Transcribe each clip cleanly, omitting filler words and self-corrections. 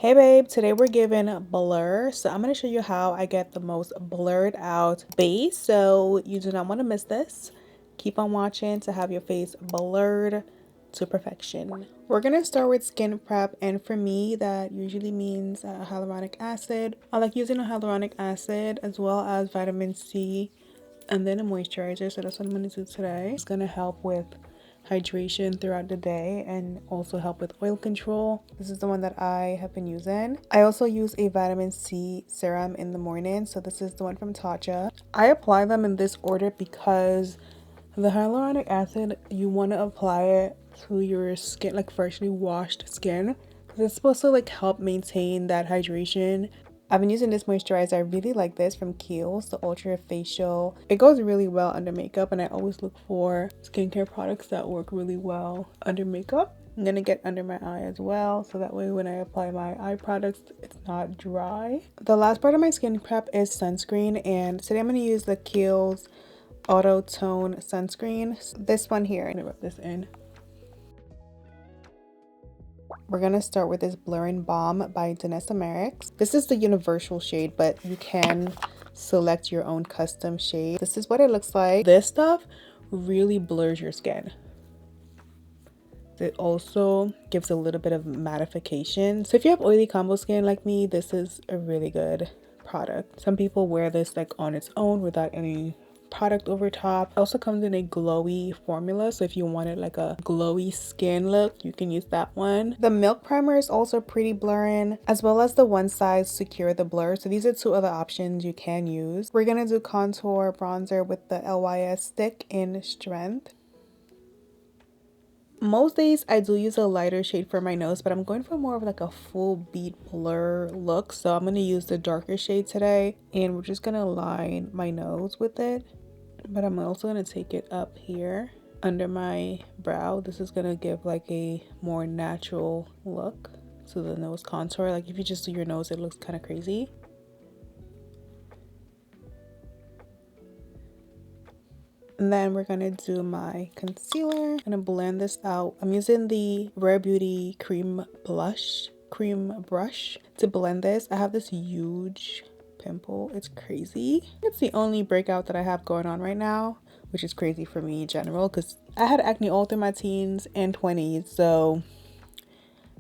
Hey babe, today we're giving blur. So I'm going to show you how I get the most blurred out base. So you do not want to miss this. Keep on watching to have your face blurred to perfection. We're going to start with skin prep, and for me that usually means hyaluronic acid. I like using a hyaluronic acid as well as vitamin C and then a moisturizer. So that's what I'm going to do today. It's going to help with hydration throughout the day and also help with oil control. This is the one that I have been using. I also use a vitamin C serum in the morning, so this is the one from Tatcha. I apply them in this order because the hyaluronic acid, you want to apply it to your skin, like freshly washed skin, because it's supposed to like help maintain that hydration. I've been using this moisturizer. I really like this from Kiehl's, the Ultra Facial. It goes really well under makeup, and I always look for skincare products that work really well under makeup. I'm gonna get under my eye as well, so that way when I apply my eye products, it's not dry. The last part of my skin prep is sunscreen, and today I'm gonna use the Kiehl's Auto Tone Sunscreen. This one here, I'm gonna rub this in. We're going to start with this Blurring Balm by Danessa Merrick's. This is the universal shade, but you can select your own custom shade. This is what it looks like. This stuff really blurs your skin. It also gives a little bit of mattification. So if you have oily combo skin like me, this is a really good product. Some people wear this like on its own without any product over top. It also comes in a glowy formula, so if you wanted like a glowy skin look, you can use that one. The Milk Primer is also pretty blurring, as well as the One Size Secure the Blur. So these are two other options you can use. We're gonna do contour bronzer with the LYS stick in Strength. Most days I do use a lighter shade for my nose, but I'm going for more of like a full beat blur look, so I'm going to use the darker shade today, and we're just going to line my nose with it. But I'm also going to take it up here under my brow. This is going to give like a more natural look to the nose contour. Like if you just do your nose, it looks kind of crazy. And then we're gonna do my concealer. I'm gonna blend this out. I'm using the Rare Beauty cream brush to blend this. I have this huge pimple. It's crazy. It's the only breakout that I have going on right now, which is crazy for me in general because I had acne all through my teens and 20s. So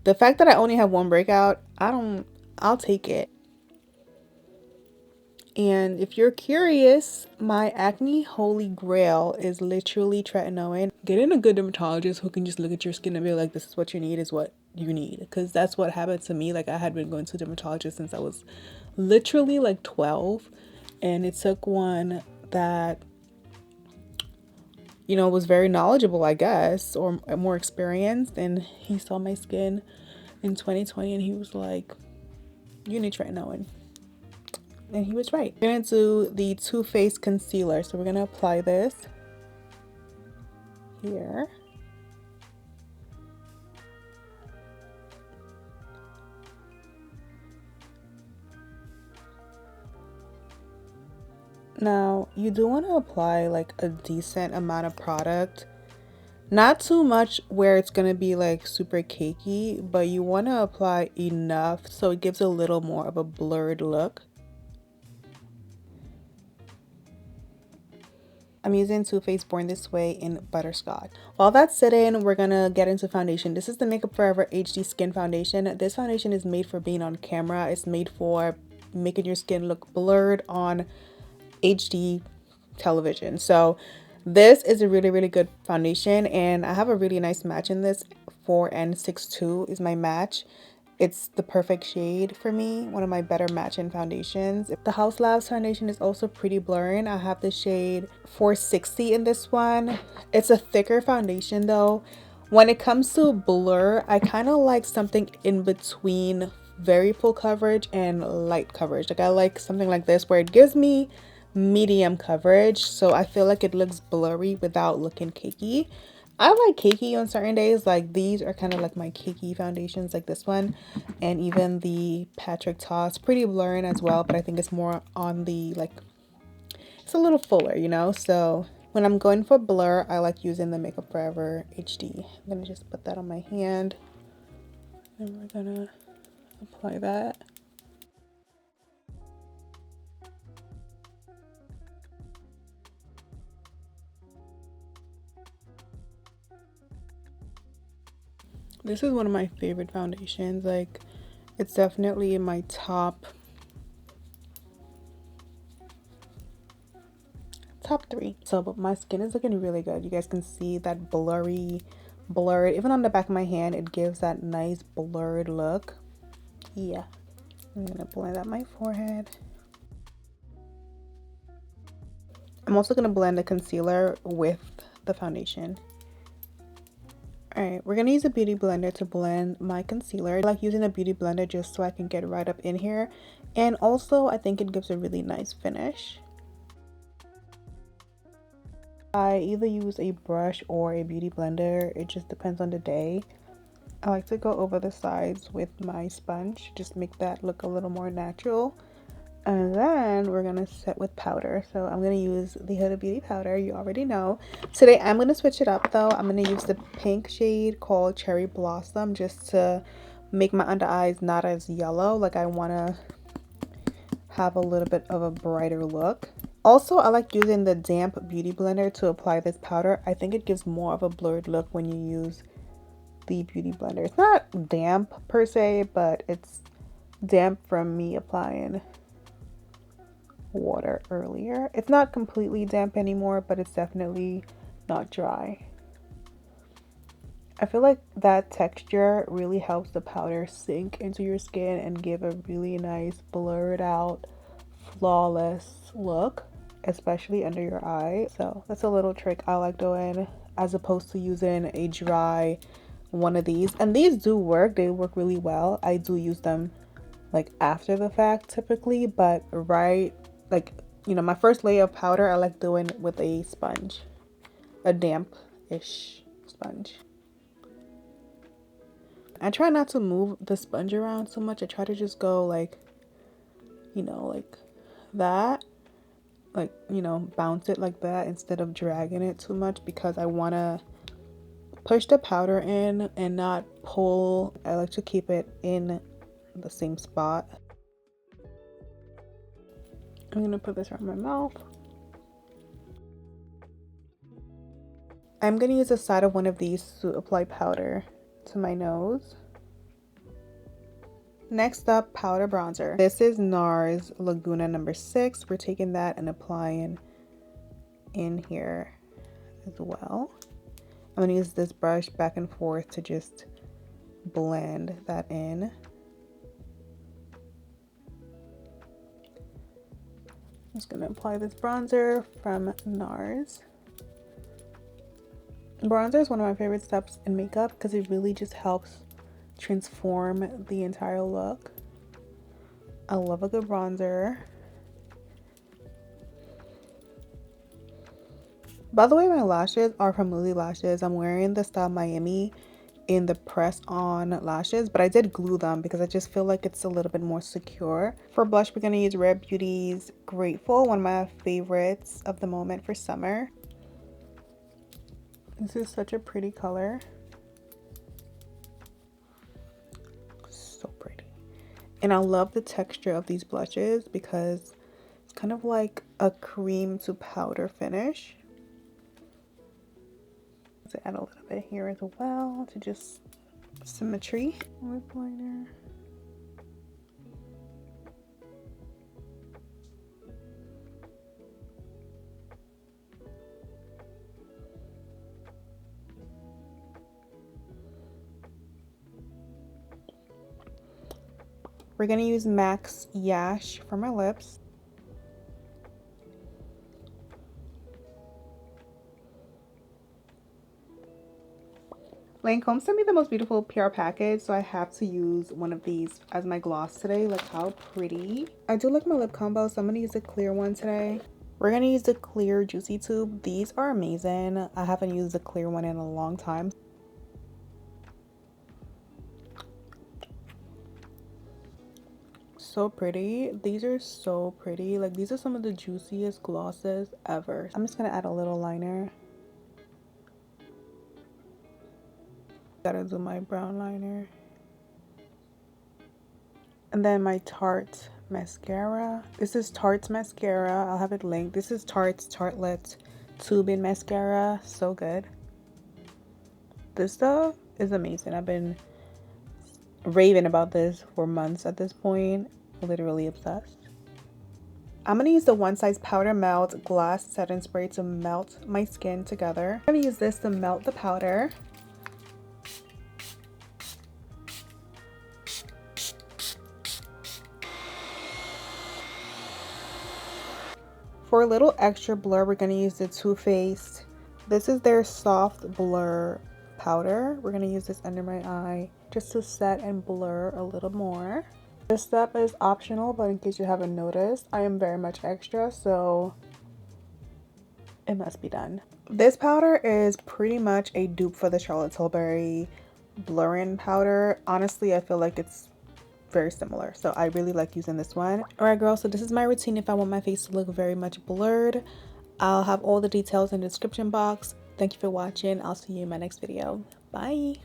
the fact that I only have one breakout, I'll take it. And if you're curious, my acne holy grail is literally tretinoin. Getting a good dermatologist who can just look at your skin and be like, this is what you need is what you need. Because that's what happened to me. Like I had been going to a dermatologist since I was literally like 12. And it took one that, you know, was very knowledgeable, I guess, or more experienced. And he saw my skin in 2020 and he was like, you need tretinoin. And he was right. We're gonna do the Too Faced concealer. So we're gonna apply this here. Now, you do want to apply like a decent amount of product. Not too much where it's gonna be like super cakey, but you want to apply enough so it gives a little more of a blurred look. I'm using Too Faced Born This Way in Butterscotch. While that's sitting, we're gonna get into foundation. This is the Makeup Forever HD Skin Foundation. This foundation is made for being on camera. It's made for making your skin look blurred on HD television. So this is a really good foundation, and I have a really nice match in this. 4N62 is my match. It's the perfect shade for me, one of my better matching foundations. The House Labs foundation is also pretty blurring. I have the shade 460 in this one. It's a thicker foundation though. When it comes to blur, I kind of like something in between very full coverage and light coverage. Like I like something like this where it gives me medium coverage, so I feel like it looks blurry without looking cakey. I like cakey on certain days. Like these are kind of like my cakey foundations, like this one, and even the Patrick Toss, pretty blurring as well, but I think it's more on the like, it's a little fuller, you know. So when I'm going for blur, I like using the Makeup Forever HD. I'm gonna just put that on my hand, and we're gonna apply that. This is one of my favorite foundations. Like, it's definitely in my top 3. So, but my skin is looking really good. You guys can see that blurred, even on the back of my hand, it gives that nice blurred look. Yeah, I'm gonna blend out my forehead. I'm also gonna blend the concealer with the foundation. Alright, we're gonna use a beauty blender to blend my concealer. I like using a beauty blender just so I can get right up in here. And also, I think it gives a really nice finish. I either use a brush or a beauty blender. It just depends on the day. I like to go over the sides with my sponge. Just make that look a little more natural. And then we're gonna set with powder. So I'm gonna use the Huda Beauty powder, you already know. Today I'm gonna switch it up though. I'm gonna use the pink shade called Cherry Blossom just to make my under eyes not as yellow. Like, I wanna have a little bit of a brighter look. Also, I like using the damp beauty blender to apply this powder. I think it gives more of a blurred look when you use the beauty blender. It's not damp per se, but it's damp from me applying water earlier. It's not completely damp anymore, but it's definitely not dry. I feel like that texture really helps the powder sink into your skin and give a really nice blurred out, flawless look, especially under your eye. So that's a little trick I like doing, as opposed to using a dry one of these. And these do work, they work really well. I do use them like after the fact typically, but right, like, you know, my first layer of powder I like doing with a sponge, a damp-ish sponge. I try not to move the sponge around so much. I try to just go like, you know, like that, like, you know, bounce it like that instead of dragging it too much, because I want to push the powder in and not pull. I like to keep it in the same spot. I'm gonna put this around my mouth. I'm gonna use the side of one of these to apply powder to my nose. Next up, powder bronzer. This is NARS Laguna number 6. We're taking that and applying in here as well. I'm gonna use this brush back and forth to just blend that in. I'm just gonna apply this bronzer from NARS. Bronzer is one of my favorite steps in makeup because it really just helps transform the entire look. I love a good bronzer. By the way, my lashes are from Lily Lashes. I'm wearing the Style Miami in the press on lashes, but I did glue them because I just feel like it's a little bit more secure. For blush, we're gonna use Rare Beauty's Grateful, one of my favorites of the moment for summer. This is such a pretty color. So pretty. And I love the texture of these blushes because it's kind of like a cream to powder finish. To add a little bit here as well to just symmetry. Lip liner. We're gonna use MAC's Yash for my lips. Lancome sent me the most beautiful PR package, so I have to use one of these as my gloss today. Look how pretty. I do like my lip combo, so I'm gonna use a clear one today. We're gonna use the clear Juicy Tube. These are amazing. I haven't used the clear one in a long time. So pretty. These are so pretty. Like, these are some of the juiciest glosses ever. I'm just gonna add a little liner. Gotta do my brown liner. And then my Tarte mascara. This is Tarte's mascara. I'll have it linked. This is Tarte's Tartelette Tube-in mascara. So good. This stuff is amazing. I've been raving about this for months at this point. Literally obsessed. I'm going to use the One Size Powder Melt Glass Setting Spray to melt my skin together. I'm going to use this to melt the powder. For a little extra blur, we're going to use the Too Faced. This is their soft blur powder. We're going to use this under my eye just to set and blur a little more. This step is optional, but in case you haven't noticed, I am very much extra, so it must be done. This powder is pretty much a dupe for the Charlotte Tilbury blur-in powder. Honestly, I feel like it's very similar, so I really like using this one. All right, girls, so this is my routine if I want my face to look very much blurred. I'll have all the details in the description box. Thank you for watching. I'll see you in my next video. Bye.